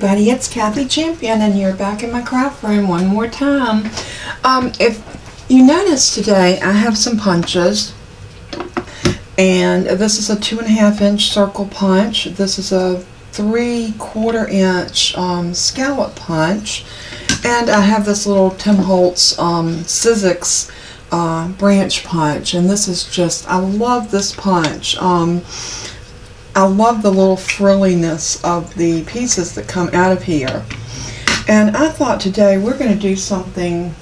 everybody, it's Kathy Champion, and you're back in my craft room one more time. If you notice today, I have some punches, and this is a 2.5 inch circle punch. This is a 3/4 inch scallop punch, and I have this little Tim Holtz Sizzix branch punch, and this is just, I love this punch. I love the little frilliness of the pieces that come out of here. And I thought today we're going to do something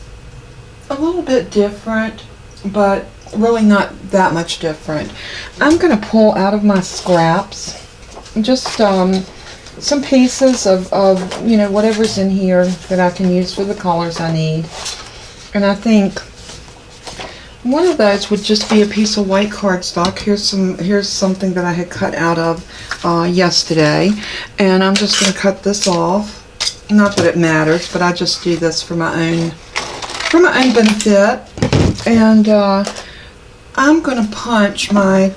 a little bit different, but really not that much different. I'm going to pull out of my scraps just some pieces of whatever's in here that I can use for the colors I need. And I think one of those would just be a piece of white cardstock. Here's something that I had cut out of yesterday, and I'm just going to cut this off. Not that it matters, but I just do this for my own benefit. And I'm going to punch my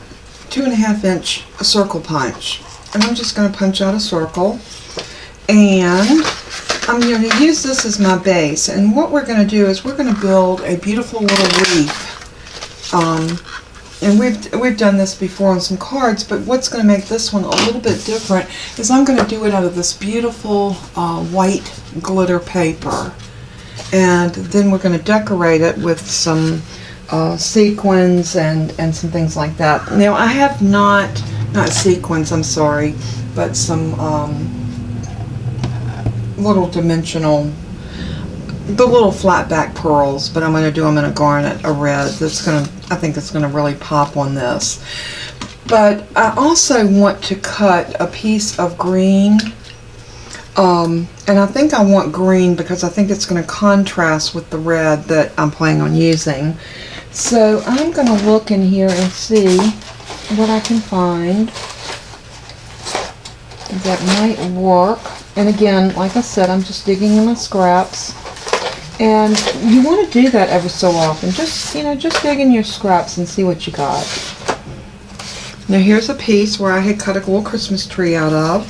2.5 inch circle punch, and I'm just going to punch out a circle, and I'm going to use this as my base. And what we're going to do is we're going to build a beautiful little wreath. And we've done this before on some cards, but what's going to make this one a little bit different is I'm going to do it out of this beautiful white glitter paper, and then we're going to decorate it with some sequins and some things like that. Now I have not sequins, I'm sorry, but some little dimensional, the little flat back pearls, but I'm going to do them in a garnet, a red. I think it's going to really pop on this. But I also want to cut a piece of green, and I think I want green because I think it's going to contrast with the red that I'm planning on using. So I'm going to look in here and see what I can find that might work. And again, like I said, I'm just digging in my scraps. And you want to do that every so often. Just dig in your scraps and see what you got. Now here's a piece where I had cut a little Christmas tree out of.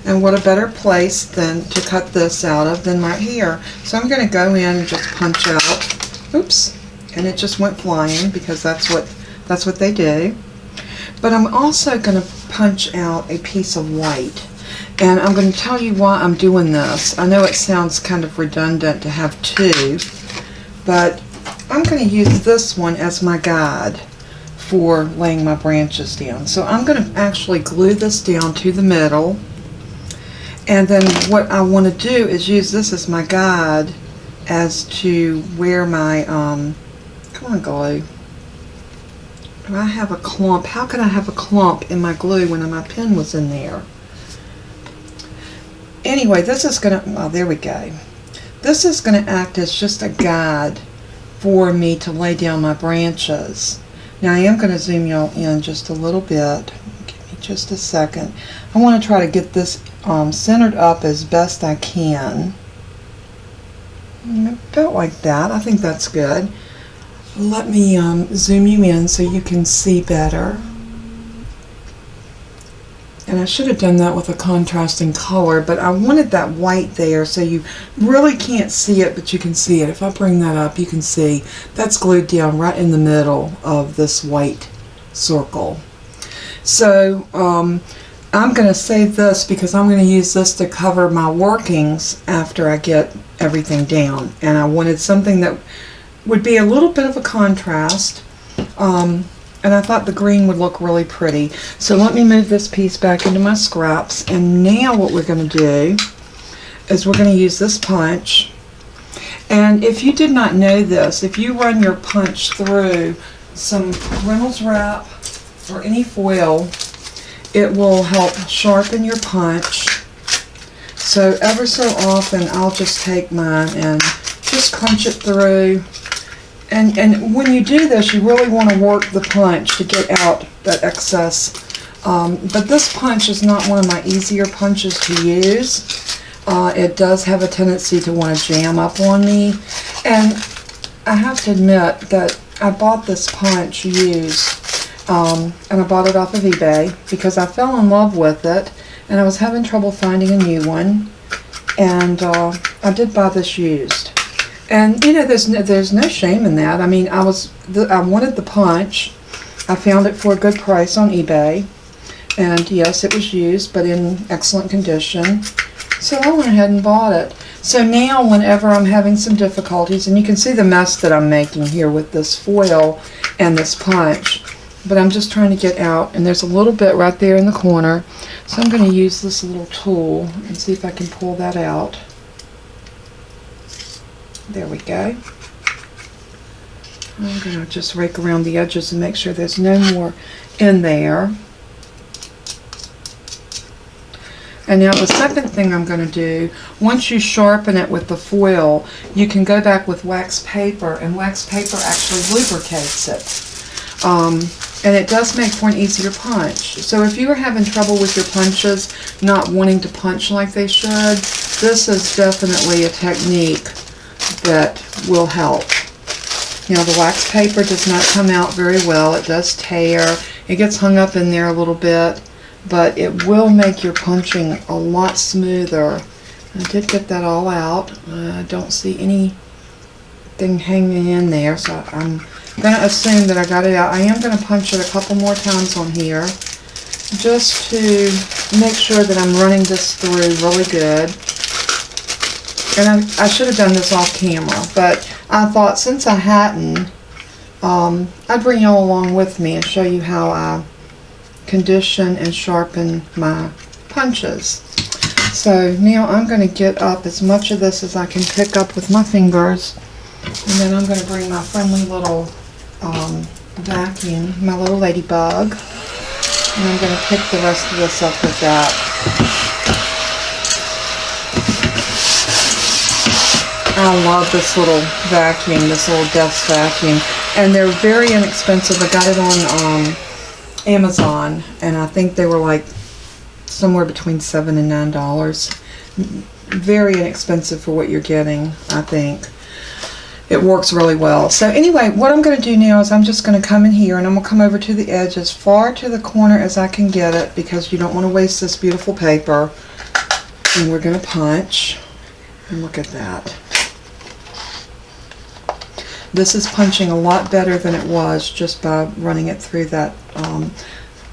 And what a better place than to cut this out of than right here. So I'm going to go in and just punch out. Oops. And it just went flying because that's what they do. But I'm also going to punch out a piece of white. And I'm going to tell you why I'm doing this. I know it sounds kind of redundant to have two, but I'm going to use this one as my guide for laying my branches down. So I'm going to actually glue this down to the middle, and then what I want to do is use this as my guide as to where my, come on glue. Do I have a clump? How can I have a clump in my glue when my pen was in there? Anyway, this is going to, well, there we go. This is going to act as just a guide for me to lay down my branches. Now I am going to zoom y'all in just a little bit. Give me just a second. I want to try to get this centered up as best I can. About like that. I think that's good. Let me zoom you in so you can see better. And I should have done that with a contrasting color, but I wanted that white there so you really can't see it, but you can see it. If I bring that up, you can see that's glued down right in the middle of this white circle. So I'm going to save this because I'm going to use this to cover my workings after I get everything down. And I wanted something that would be a little bit of a contrast. And I thought the green would look really pretty. So let me move this piece back into my scraps. And now what we're going to do is we're going to use this punch. And if you did not know this, if you run your punch through some Reynolds wrap or any foil, it will help sharpen your punch. So ever so often I'll just take mine and just crunch it through. And when you do this, you really want to work the punch to get out that excess. But this punch is not one of my easier punches to use. It does have a tendency to want to jam up on me. And I have to admit that I bought this punch used, and I bought it off of eBay because I fell in love with it, and I was having trouble finding a new one. And I did buy this used. And you know, there's no shame in that. I mean, I wanted the punch. I found it for a good price on eBay. And yes, it was used, but in excellent condition. So I went ahead and bought it. So now whenever I'm having some difficulties, and you can see the mess that I'm making here with this foil and this punch, but I'm just trying to get out, and there's a little bit right there in the corner. So I'm going to use this little tool and see if I can pull that out. There we go. I'm going to just rake around the edges and make sure there's no more in there. And now the second thing I'm going to do, once you sharpen it with the foil, you can go back with wax paper, and wax paper actually lubricates it. And it does make for an easier punch. So if you are having trouble with your punches, not wanting to punch like they should, this is definitely a technique that will help. Now the wax paper does not come out very well. It does tear. It gets hung up in there a little bit, but it will make your punching a lot smoother. I did get that all out. I don't see anything hanging in there, so I'm going to assume that I got it out. I am going to punch it a couple more times on here just to make sure that I'm running this through really good. And I should have done this off camera, but I thought since I hadn't, I'd bring y'all along with me and show you how I condition and sharpen my punches. So now I'm going to get up as much of this as I can pick up with my fingers, and then I'm going to bring my friendly little vacuum, my little ladybug, and I'm going to pick the rest of this up with that. I love this little vacuum, this little desk vacuum, and they're very inexpensive. I got it on Amazon, and I think they were like somewhere between $7 and $9. Very inexpensive for what you're getting, I think. It works really well. So anyway, what I'm going to do now is I'm just going to come in here, and I'm going to come over to the edge as far to the corner as I can get it, because you don't want to waste this beautiful paper. And we're going to punch, and look at that. This is punching a lot better than it was just by running it through that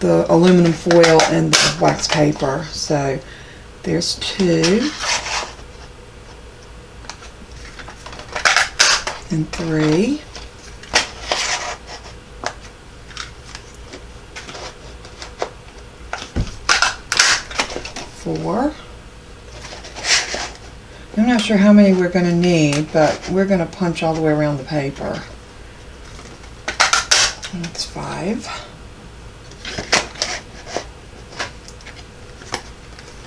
the aluminum foil and the wax paper. So there's 2 and 3. 4. I'm not sure how many we're going to need, but we're going to punch all the way around the paper. That's 5.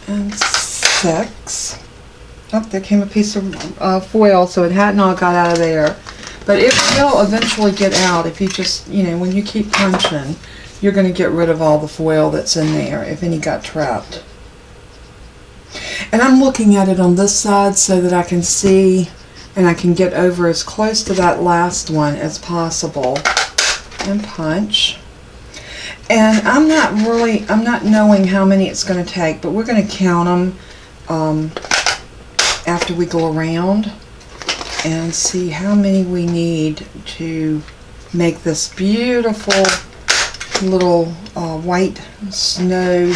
And 6. Oh, there came a piece of foil, so it hadn't all got out of there. But it will eventually get out if you just, you know, when you keep punching, you're going to get rid of all the foil that's in there, if any got trapped. And I'm looking at it on this side so that I can see and I can get over as close to that last one as possible. And punch. And I'm not knowing how many it's going to take, but we're going to count them after we go around and see how many we need to make this beautiful little white snow.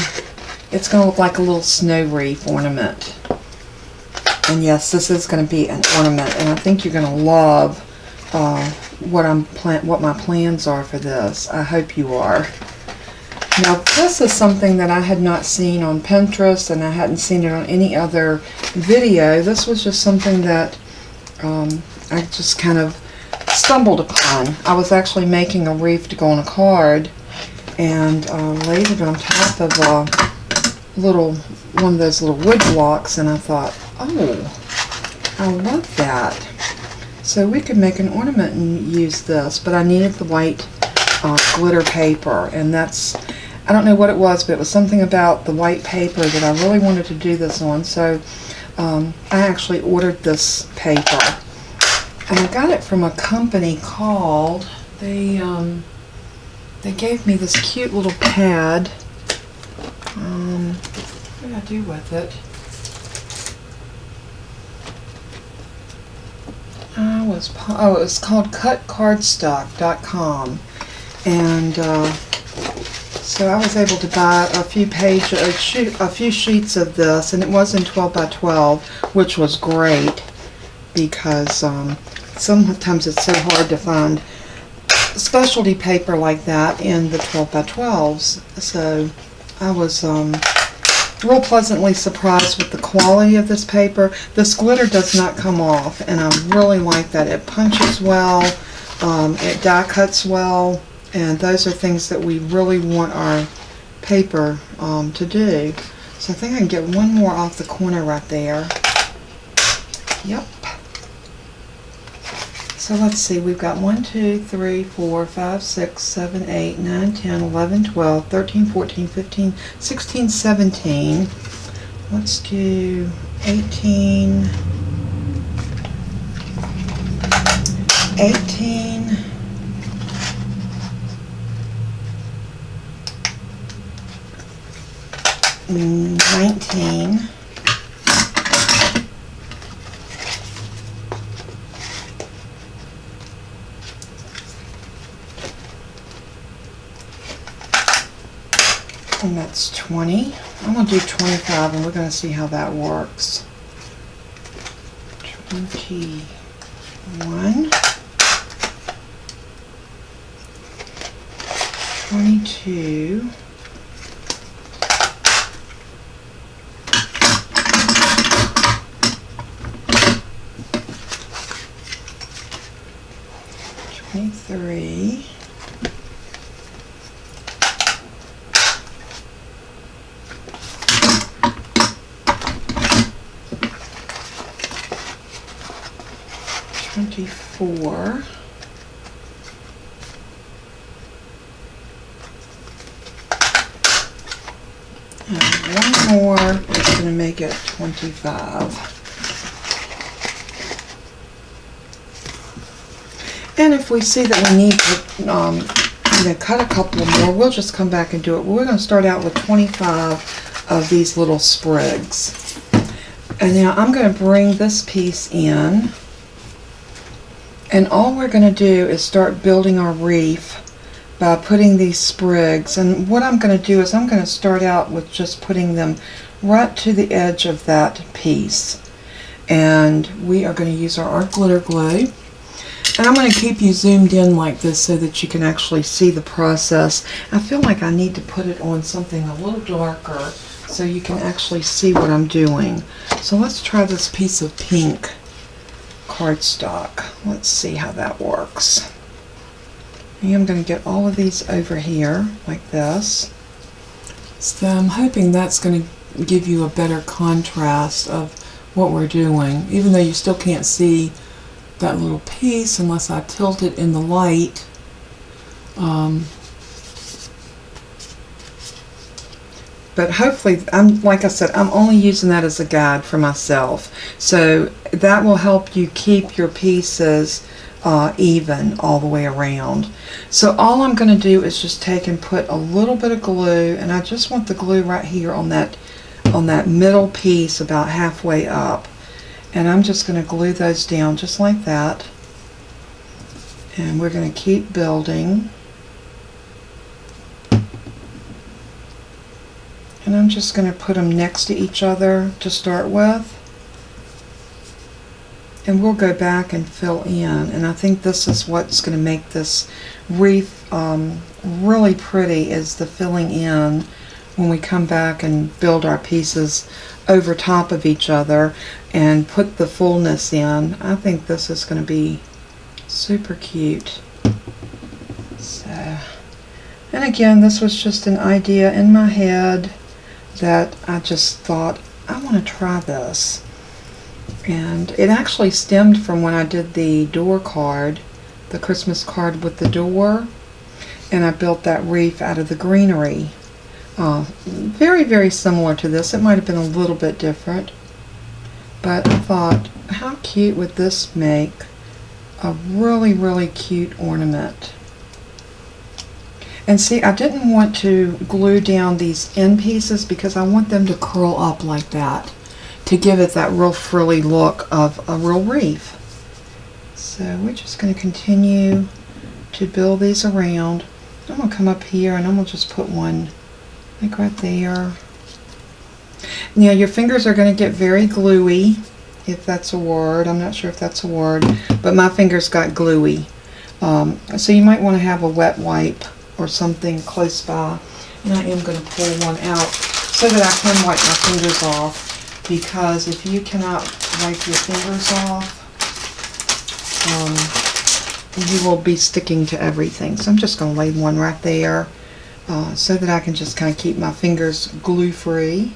It's going to look like a little snow wreath ornament. And yes, this is going to be an ornament, and I think you're going to love what my plans are for this. I hope you are. Now, this is something that I had not seen on Pinterest, and I hadn't seen it on any other video. This was just something that I just kind of stumbled upon. I was actually making a wreath to go on a card, and laid it on top of one of those little wood blocks, and I thought, oh, I love that. So we could make an ornament and use this, but I needed the white glitter paper, and that's, I don't know what it was, but it was something about the white paper that I really wanted to do this on. So I actually ordered this paper, and I got it from a company called, they gave me this cute little pad. What did I do with it? it was called cutcardstock.com, and so I was able to buy a few sheets of this, and it was in 12 by 12, which was great because sometimes it's so hard to find specialty paper like that in the 12 by 12s. So I was real pleasantly surprised with the quality of this paper. This glitter does not come off, and I really like that. It punches well, it die cuts well, and those are things that we really want our paper to do. So I think I can get one more off the corner right there. Yep. So let's see, we've got 1, 2, 3, 4, 5, 6, 7, 8, 9, 10, 11, 12, 13, 14, 15, 16, 17. Let's do 18, 18, 19, and that's 20. I'm going to do 25, and we're going to see how that works. 21, 22, 23, 24, and one more is going to make it 25. And if we see that we need to cut a couple more, we'll just come back and do it. We're going to start out with 25 of these little sprigs. And now I'm going to bring this piece in. And all we're going to do is start building our wreath by putting these sprigs. And what I'm going to do is I'm going to start out with just putting them right to the edge of that piece. And we are going to use our art glitter glue. And I'm going to keep you zoomed in like this so that you can actually see the process. I feel like I need to put it on something a little darker so you can actually see what I'm doing. So let's try this piece of pink cardstock. Let's see how that works. And I'm going to get all of these over here like this. So I'm hoping that's going to give you a better contrast of what we're doing, even though you still can't see that little piece unless I tilt it in the light. But hopefully, like I said, I'm only using that as a guide for myself. So that will help you keep your pieces even all the way around. So all I'm going to do is just take and put a little bit of glue, and I just want the glue right here on that middle piece about halfway up. And I'm just going to glue those down just like that. And we're going to keep building. And I'm just going to put them next to each other to start with. And we'll go back and fill in. And I think this is what's going to make this wreath really pretty, is the filling in when we come back and build our pieces over top of each other and put the fullness in. I think this is going to be super cute. So, and again, this was just an idea in my head that I just thought, I want to try this. And it actually stemmed from when I did the door card, the Christmas card with the door, and I built that wreath out of the greenery. Very, very similar to this. It might have been a little bit different, but I thought, how cute would this make a really, really cute ornament? And see, I didn't want to glue down these end pieces because I want them to curl up like that to give it that real frilly look of a real wreath. So we're just going to continue to build these around. I'm going to come up here and I'm going to just put one like right there. Now your fingers are going to get very gluey, if that's a word. I'm not sure if that's a word, but my fingers got gluey. So you might want to have a wet wipe or something close by. And I am going to pull one out so that I can wipe my fingers off, because if you cannot wipe your fingers off, you will be sticking to everything. So I'm just going to lay one right there so that I can just kind of keep my fingers glue free.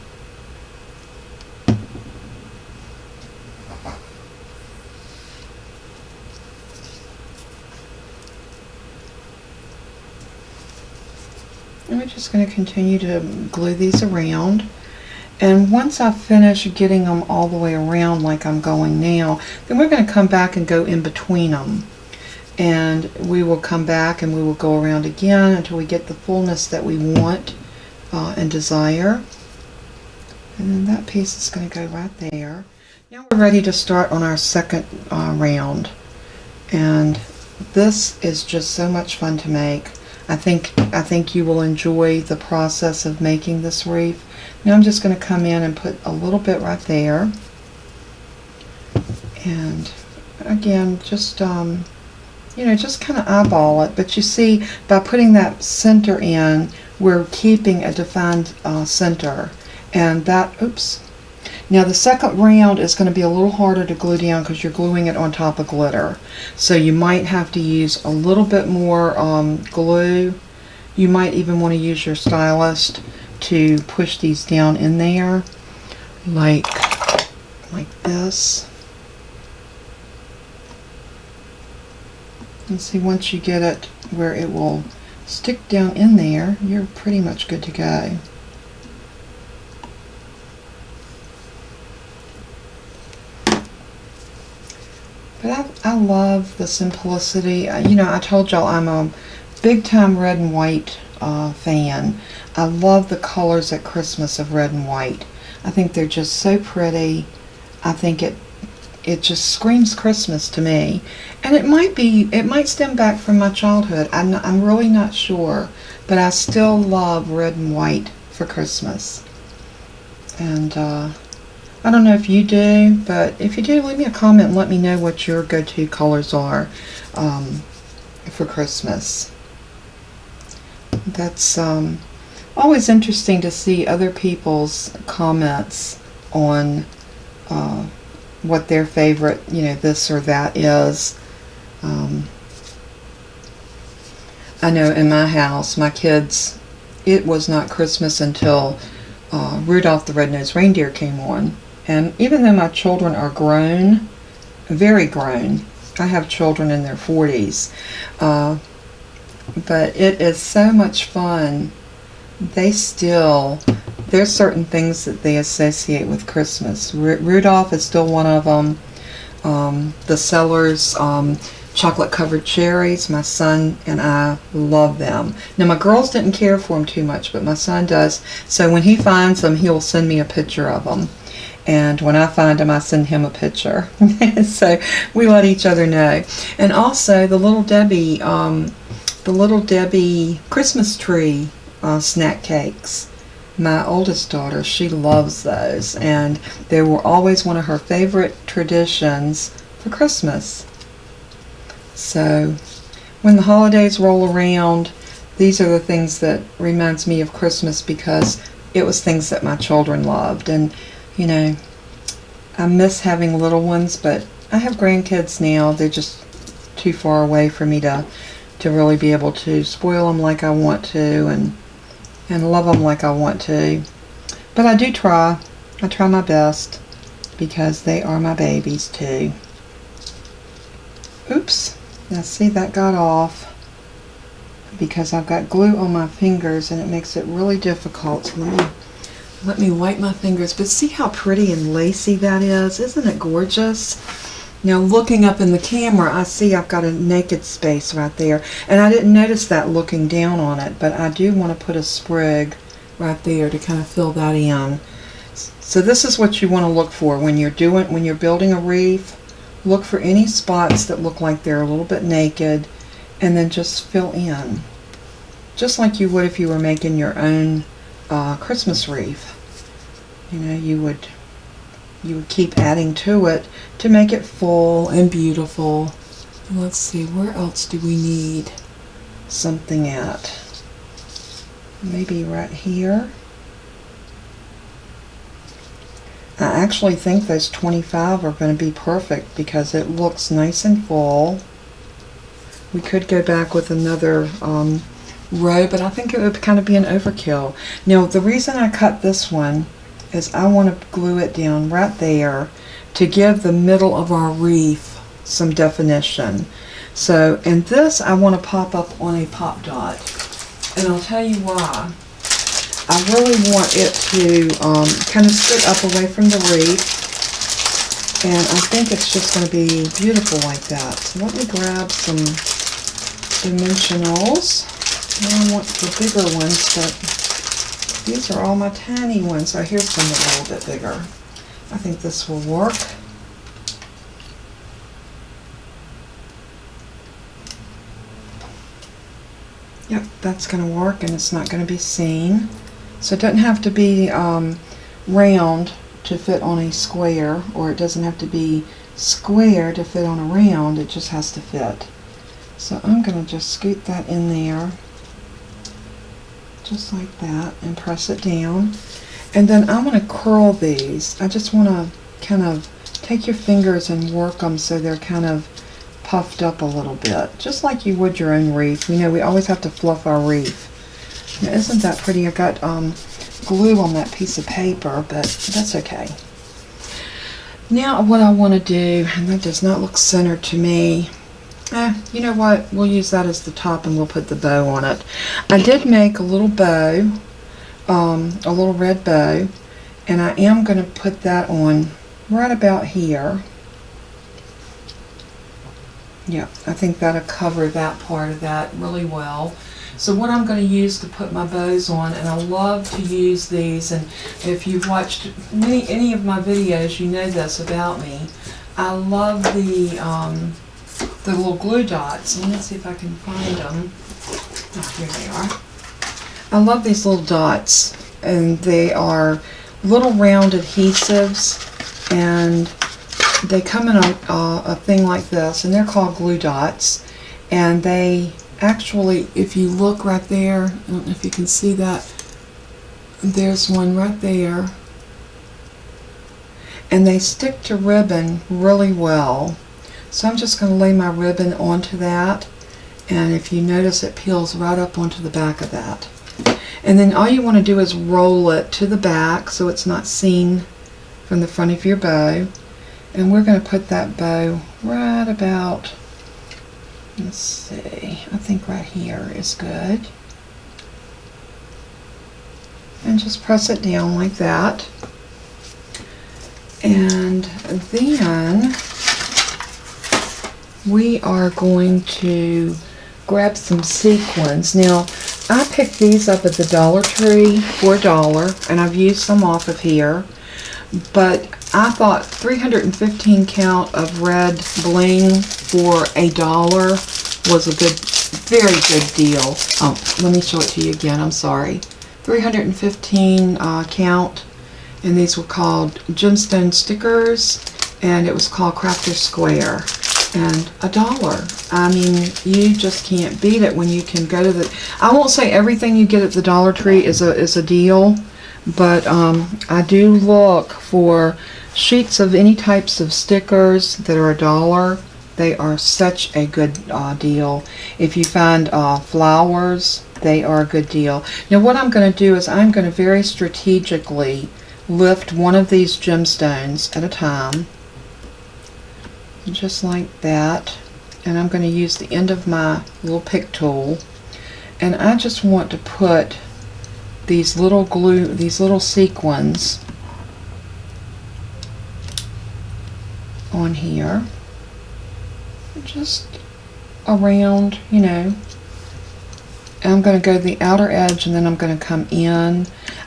And we're just going to continue to glue these around. And once I finish getting them all the way around like I'm going now, then we're going to come back and go in between them. And we will come back and we will go around again until we get the fullness that we want and desire. And then that piece is going to go right there. Now we're ready to start on our second round. And this is just so much fun to make. I think you will enjoy the process of making this wreath. Now I'm just going to come in and put a little bit right there. And again, just just kind of eyeball it. But you see, by putting that center in, we're keeping a defined center. And that, oops. Now the second round is going to be a little harder to glue down because you're gluing it on top of glitter. So you might have to use a little bit more glue. You might even want to use your stylist to push these down in there, like this. And see, once you get it where it will stick down in there, you're pretty much good to go. But I love the simplicity. I told y'all I'm a big time red and white fan. I love the colors at Christmas of red and white. I think they're just so pretty. I think it just screams Christmas to me. And it might stem back from my childhood. I'm really not sure, but I still love red and white for Christmas. And I don't know if you do, but if you do, leave me a comment and let me know what your go-to colors are for Christmas. That's always interesting to see other people's comments on what their favorite, this or that is. I know in my house, my kids, it was not Christmas until Rudolph the Red-Nosed Reindeer came on. And even though my children are grown, very grown, I have children in their 40s, but it is so much fun. There's certain things that they associate with Christmas. Rudolph is still one of them. The Sellers chocolate covered cherries, my son and I love them. Now my girls didn't care for them too much, but my son does. So when he finds them, he'll send me a picture of them. And when I find them, I send him a picture. So we let each other know. And also the Little Debbie Christmas tree snack cakes. My oldest daughter, she loves those, and they were always one of her favorite traditions for Christmas. So when the holidays roll around, these are the things that reminds me of Christmas, because it was things that my children loved. And I miss having little ones, but I have grandkids now. They're just too far away for me to really be able to spoil them like I want to and love them like I want to. But I do try. I try my best, because they are my babies too. Oops. Now see, that got off because I've got glue on my fingers and it makes it really difficult. So let me wipe my fingers. But see how pretty and lacy that is? Isn't it gorgeous? Now looking up in the camera, I see I've got a naked space right there. And I didn't notice that looking down on it, but I do want to put a sprig right there to kind of fill that in. So this is what you want to look for when you're building a wreath look for any spots that look like they're a little bit naked, and then just fill in. Just like you would if you were making your own Christmas wreath. You know, you would keep adding to it to make it full and beautiful. Let's see, where else do we need something at? Maybe right here. I actually think those 25 are going to be perfect because it looks nice and full. We could go back with another row, but I think it would kind of be an overkill. Now, the reason I cut this one is I want to glue it down right there to give the middle of our wreath some definition. So, and this I want to pop up on a pop dot, and I'll tell you why. I really want it to kind of sit up away from the wreath, and I think it's just going to be beautiful like that. So let me grab some dimensionals. I want the bigger ones, but these are all my tiny ones, so here's some a little bit bigger. I think this will work. Yep, that's going to work, and it's not going to be seen. So it doesn't have to be round to fit on a square, or it doesn't have to be square to fit on a round. It just has to fit. So I'm going to just scoot that in there, just like that, and press it down. And then I'm going to curl these. I just want to kind of take your fingers and work them so they're kind of puffed up a little bit, just like you would your own wreath. You know, we always have to fluff our wreath. Now, isn't that pretty? I got glue on that piece of paper, but that's okay. Now what I want to do, and that does not look centered to me, you know what, we'll use that as the top and we'll put the bow on it. I did make a little bow, a little red bow, and I am going to put that on right about here. Yeah, I think that'll cover that part of that really well. So what I'm going to use to put my bows on, and I love to use these, and if you've watched any of my videos, you know this about me. I love the little glue dots. And let's see if I can find them. Oh, here they are. I love these little dots, and they are little round adhesives, and they come in a thing like this, and they're called glue dots, and they actually, if you look right there, I don't know if you can see that, there's one right there, and they stick to ribbon really well. So I'm just going to lay my ribbon onto that, and if you notice, it peels right up onto the back of that. And then all you want to do is roll it to the back so it's not seen from the front of your bow. And we're going to put that bow right about, let's see, I think right here is good. And just press it down like that. And then we are going to grab some sequins. Now, I picked these up at the Dollar Tree for $1, and I've used some off of here. But I thought 315 count of red bling for $1 was a good, very good deal. Oh, let me show it to you again. I'm sorry. 315 count, and these were called gemstone stickers, and it was called Crafter Square, and $1. I mean, you just can't beat it when you can go to the. I won't say everything you get at the Dollar Tree is a deal, but I do look for sheets of any types of stickers that are $1. They are such a good deal. If you find flowers, they are a good deal. Now what I'm going to do is I'm going to very strategically lift one of these gemstones at a time, just like that, and I'm going to use the end of my little pick tool, and I just want to put these little sequins on here, just around, you know, and I'm going to go to the outer edge, and then I'm going to come in.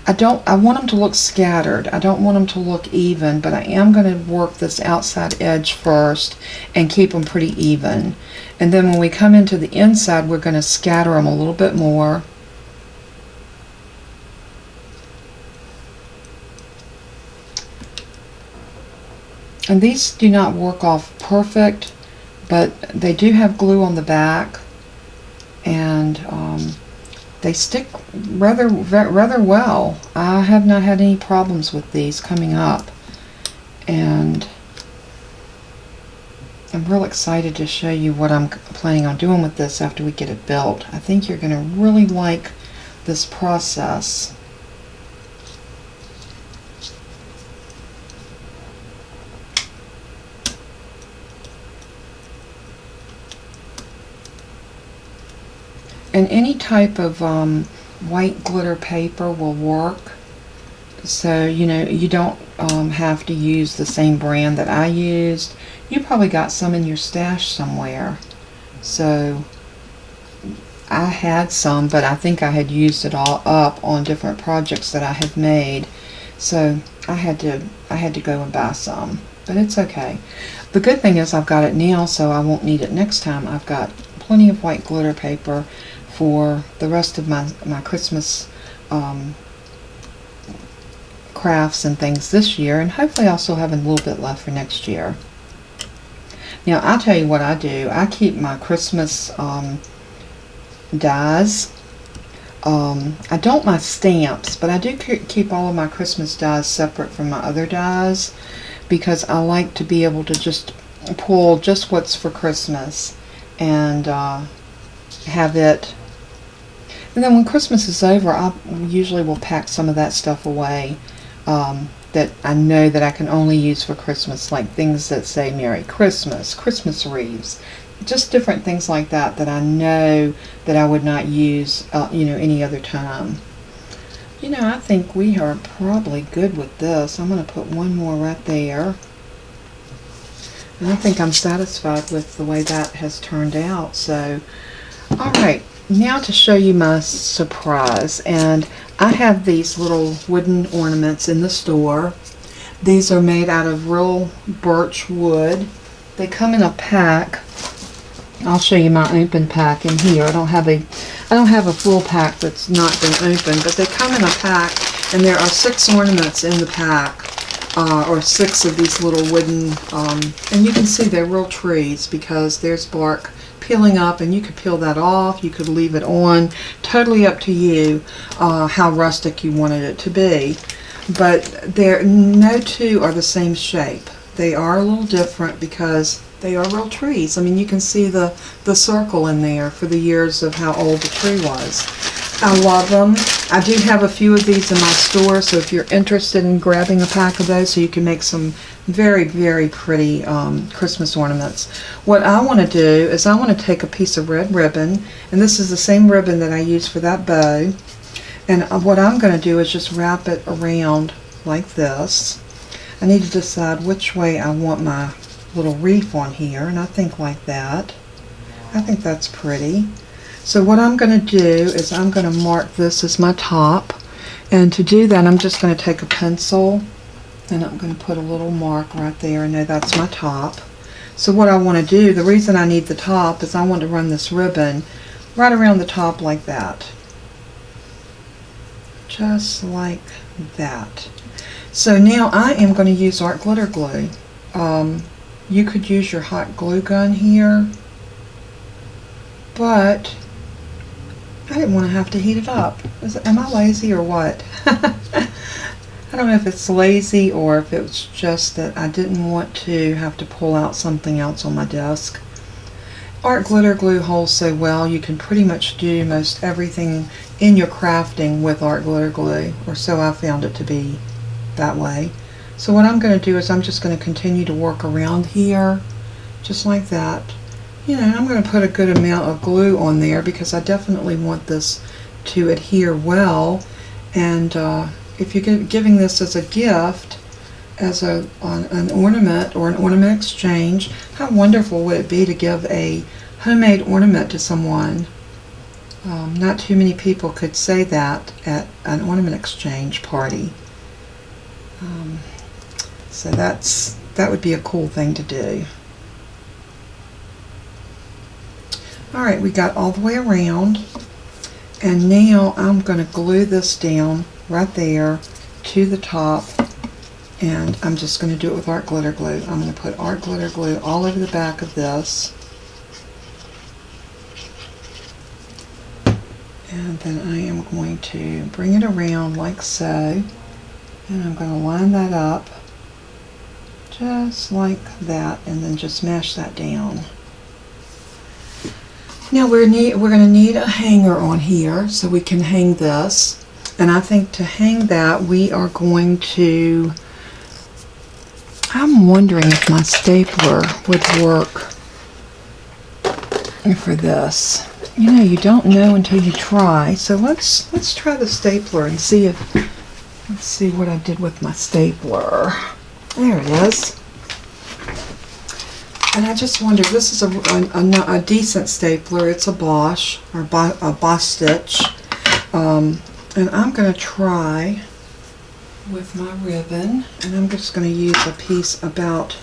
I want them to look scattered. I don't want them to look even, but I am going to work this outside edge first and keep them pretty even. And then when we come into the inside, we're going to scatter them a little bit more. And these do not work off perfect, but they do have glue on the back, and they stick rather well. I have not had any problems with these coming up, and I'm real excited to show you what I'm planning on doing with this after we get it built. I think you're going to really like this process. And any type of white glitter paper will work. So, you know, you don't have to use the same brand that I used. You probably got some in your stash somewhere. So, I had some, but I think I had used it all up on different projects that I had made. So, I had to go and buy some. But it's okay. The good thing is I've got it now, so I won't need it next time. I've got plenty of white glitter paper for the rest of my Christmas crafts and things this year, and hopefully I'll still have a little bit left for next year. Now I'll tell you what I do. I keep my Christmas dies. I don't my stamps, but I do keep all of my Christmas dies separate from my other dies, because I like to be able to just pull just what's for Christmas and have it. And then when Christmas is over, I usually will pack some of that stuff away that I know that I can only use for Christmas, like things that say Merry Christmas, Christmas wreaths, just different things like that that I know that I would not use, you know, any other time. You know, I think we are probably good with this. I'm going to put one more right there. And I think I'm satisfied with the way that has turned out. So, all right. Now to show you my surprise, and I have these little wooden ornaments in the store. These are made out of real birch wood. They come in a pack. I'll show you my open pack in here. I don't have a full pack that's not been opened, but they come in a pack, and there are 6 ornaments in the pack, or 6 of these little wooden, and you can see they're real trees because there's bark peeling up, and you could peel that off, you could leave it on, totally up to you how rustic you wanted it to be. But no two are the same shape. They are a little different because they are real trees. I mean, you can see the circle in there for the years of how old the tree was. I love them. I do have a few of these in my store, so if you're interested in grabbing a pack of those so you can make some very, very pretty Christmas ornaments. What I want to do is I want to take a piece of red ribbon, and this is the same ribbon that I used for that bow, and what I'm going to do is just wrap it around like this. I need to decide which way I want my little wreath on here, and I think like that. I think that's pretty. So what I'm going to do is I'm going to mark this as my top, and to do that I'm just going to take a pencil and I'm going to put a little mark right there, and know that's my top. So what I want to do, the reason I need the top is I want to run this ribbon right around the top like that. Just like that. So now I am going to use art glitter glue. You could use your hot glue gun here, but I didn't want to have to heat it up. Am I lazy or what? I don't know if it's lazy or if it was just that I didn't want to have to pull out something else on my desk. Art glitter glue holds so well, you can pretty much do most everything in your crafting with art glitter glue, or so I found it to be that way. So what I'm going to do is I'm just going to continue to work around here, just like that. You know, I'm going to put a good amount of glue on there because I definitely want this to adhere well. And if you're giving this as a gift, as an ornament or an ornament exchange, how wonderful would it be to give a homemade ornament to someone? Not too many people could say that at an ornament exchange party. So that would be a cool thing to do. Alright, we got all the way around, and now I'm going to glue this down right there to the top, and I'm just going to do it with art glitter glue. I'm going to put art glitter glue all over the back of this, and then I am going to bring it around like so, and I'm going to line that up just like that, and then just mash that down. Now we're going to need a hanger on here so we can hang this, and I think to hang that we are going to, I'm wondering if my stapler would work for this. You know, you don't know until you try, so let's try the stapler and see if, let's see what I did with my stapler. There it is. And I just wondered, this is a decent stapler. It's a Bosch, or a Bosch Stitch. And I'm going to try with my ribbon, and I'm just going to use a piece about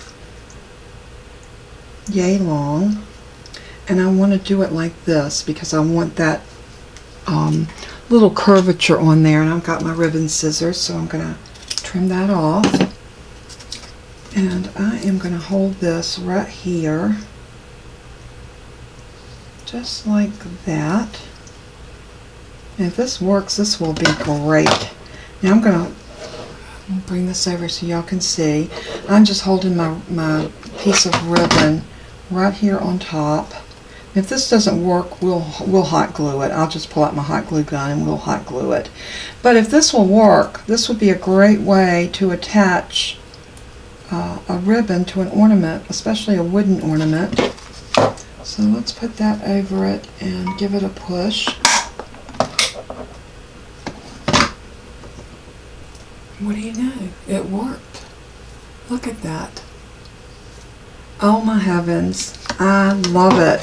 yay long. And I want to do it like this because I want that little curvature on there. And I've got my ribbon scissors, so I'm going to trim that off. And I am going to hold this right here, just like that. And if this works, this will be great. Now I'm going to bring this over so y'all can see. I'm just holding my piece of ribbon right here on top. If this doesn't work, we'll hot glue it. I'll just pull out my hot glue gun and we'll hot glue it. But if this will work, this would be a great way to attach a ribbon to an ornament, especially a wooden ornament. So let's put that over it and give it a push. What do you know? It worked. Look at that. Oh my heavens. I love it.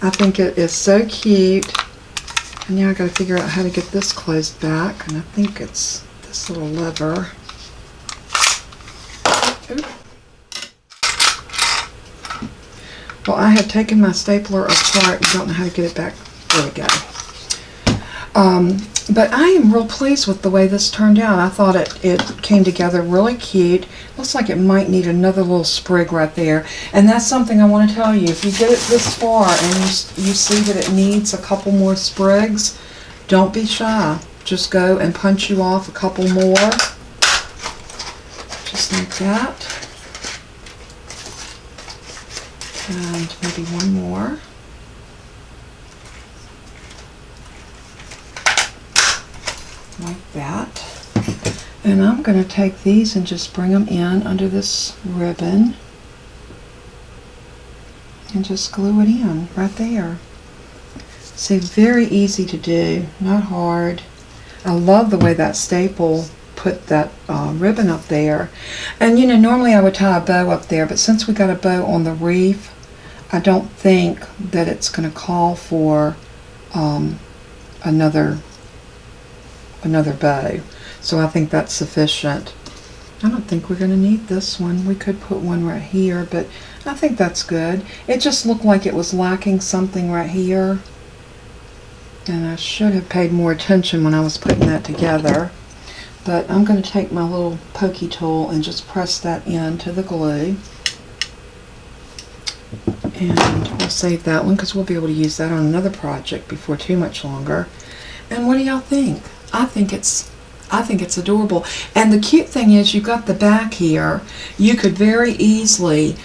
I think it is so cute. And now I got to figure out how to get this closed back, and I think it's this little lever. Well, I had taken my stapler apart and don't know how to get it back. There we go. But I am real pleased with the way this turned out. I thought it came together really cute. Looks like it might need another little sprig right there. And that's something I want to tell you. If you get it this far and you see that it needs a couple more sprigs, don't be shy. Just go and punch you off a couple more. Just like that. And maybe one more. Like that. And I'm going to take these and just bring them in under this ribbon and just glue it in right there. See, very easy to do, not hard. I love the way that staple put that ribbon up there. And you know, normally I would tie a bow up there, but since we got a bow on the wreath, I don't think that it's going to call for another bow. So I think that's sufficient. I don't think we're going to need this one. We could put one right here, but I think that's good. It just looked like it was lacking something right here. And I should have paid more attention when I was putting that together. But I'm going to take my little pokey tool and just press that into the glue. And we'll save that one because we'll be able to use that on another project before too much longer. And what do y'all think? I think it's adorable. And the cute thing is, you've got the back here. You could very easily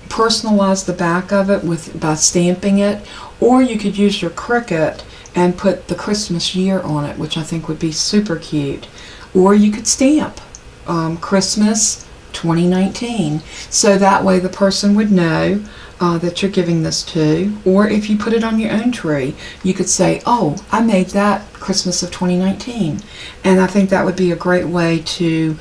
personalize the back of it by stamping it, or you could use your Cricut and put the Christmas year on it, which I think would be super cute. Or you could stamp Christmas 2019, so that way the person would know that you're giving this to. Or if you put it on your own tree, you could say, oh, I made that Christmas of 2019. And I think that would be a great way to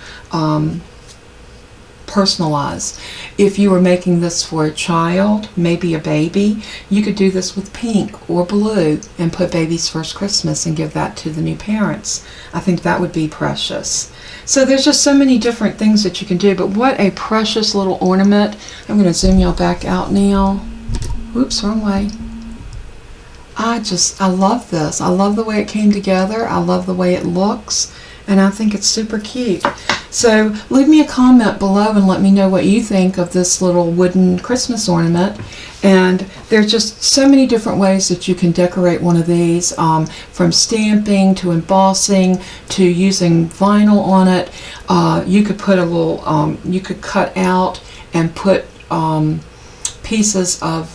personalize. If you were making this for a child, maybe a baby, you could do this with pink or blue and put baby's first Christmas and give that to the new parents. I think that would be precious. So there's just so many different things that you can do, but what a precious little ornament. I'm going to zoom y'all back out now. Oops, wrong way. I love this. I love the way it came together. I love the way it looks, and I think it's super cute. So leave me a comment below and let me know what you think of this little wooden Christmas ornament. And there's just so many different ways that you can decorate one of these, from stamping to embossing to using vinyl on it. You could put a little, you could cut out and put pieces of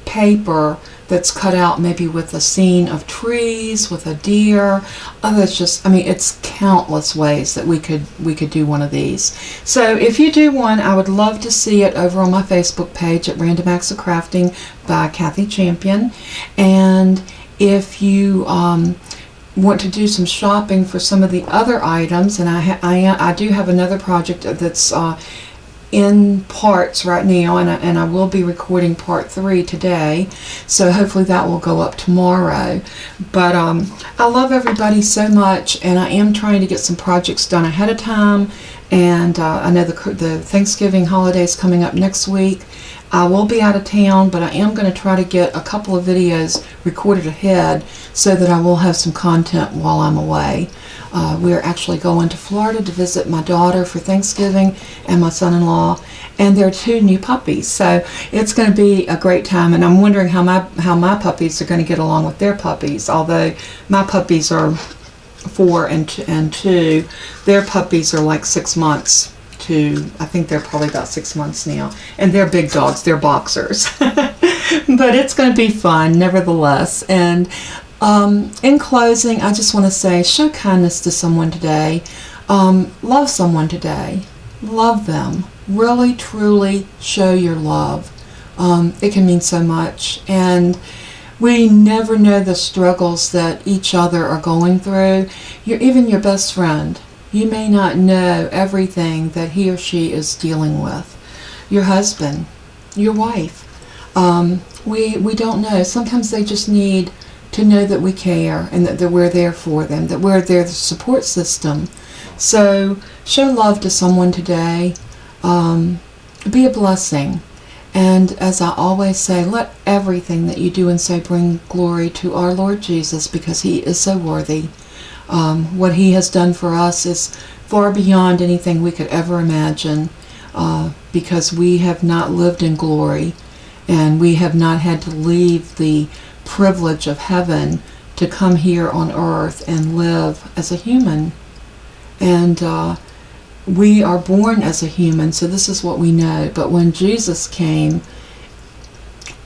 paper that's cut out maybe with a scene of trees, with a deer. That's just, I mean, it's countless ways that we could do one of these. So if you do one, I would love to see it over on my Facebook page at Random Acts of Crafting by Kathy Champion. And if you want to do some shopping for some of the other items, and I do have another project that's in parts right now, and I will be recording part 3 today, so hopefully that will go up tomorrow. But I love everybody so much, and I am trying to get some projects done ahead of time. And I know the Thanksgiving holiday is coming up next week. I will be out of town, but I am going to try to get a couple of videos recorded ahead so that I will have some content while I'm away. We're actually going to Florida to visit my daughter for Thanksgiving and my son-in-law, and there are 2 new puppies, so it's going to be a great time. And I'm wondering how my puppies are going to get along with their puppies. Although my puppies are 4 and 2, their puppies are like 6 months to, I think they're probably about 6 months now, and they're big dogs, they're boxers. But it's going to be fun nevertheless. And in closing, I just want to say, show kindness to someone today. Love someone today. Love them. Really, truly show your love. It can mean so much. And we never know the struggles that each other are going through. Even your best friend, you may not know everything that he or she is dealing with. Your husband, your wife. We don't know. Sometimes they just need to know that we care and that we're there for them, that we're their support system. So show love to someone today. Be a blessing. And as I always say, let everything that you do and say bring glory to our Lord Jesus, because he is so worthy. What he has done for us is far beyond anything we could ever imagine, because we have not lived in glory, and we have not had to leave the privilege of heaven to come here on earth and live as a human. And we are born as a human, so this is what we know. But when Jesus came,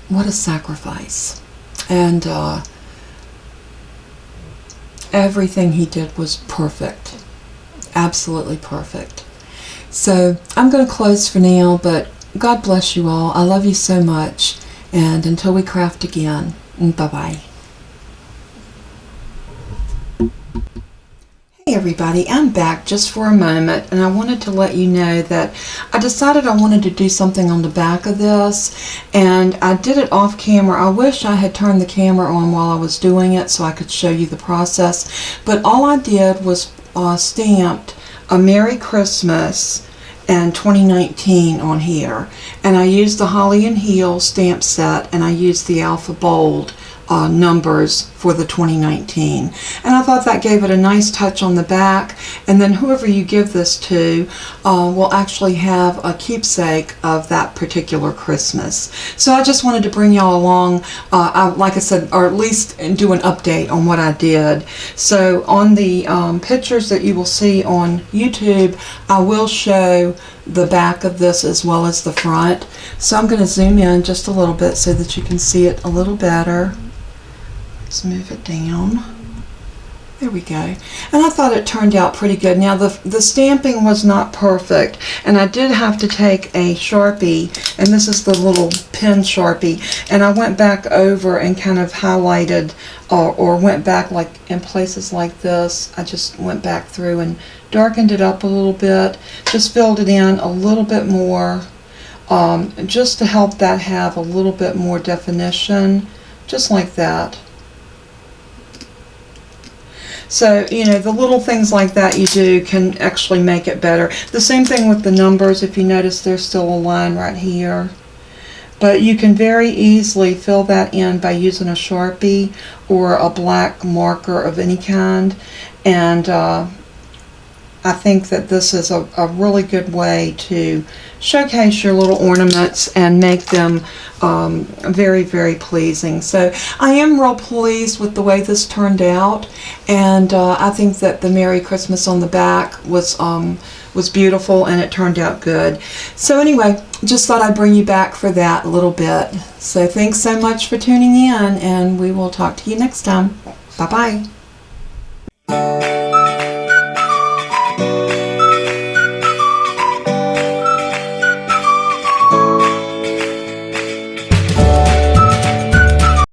what a sacrifice. And everything he did was perfect. Absolutely perfect. So I'm going to close for now, but God bless you all. I love you so much. And until we craft again, bye-bye. Hey everybody, I'm back just for a moment, and I wanted to let you know that I decided I wanted to do something on the back of this, and I did it off camera. I wish I had turned the camera on while I was doing it so I could show you the process, but all I did was stamped a Merry Christmas and 2019 on here, and I used the Holly and Heel stamp set, and I used the Alpha Bold numbers for the 2019, and I thought that gave it a nice touch on the back. And then whoever you give this to will actually have a keepsake of that particular Christmas. So I just wanted to bring y'all along, like I said, or at least do an update on what I did. So on the pictures that you will see on YouTube, I will show the back of this as well as the front. So I'm going to zoom in just a little bit so that you can see it a little better. Let's move it down. There we go. And I thought it turned out pretty good. Now the stamping was not perfect, and I did have to take a Sharpie, and this is the little pen Sharpie, and I went back over and kind of highlighted or went back like in places like this. I just went back through and darkened it up a little bit, just filled it in a little bit more, just to help that have a little bit more definition, just like that. So, you know, the little things like that you do can actually make it better. The same thing with the numbers. If you notice, there's still a line right here. But you can very easily fill that in by using a Sharpie or a black marker of any kind. And I think that this is a really good way to showcase your little ornaments and make them very, very pleasing. So I am real pleased with the way this turned out, and I think that the Merry Christmas on the back was beautiful, and it turned out good. So anyway, just thought I'd bring you back for that a little bit. So thanks so much for tuning in, and we will talk to you next time. Bye-bye.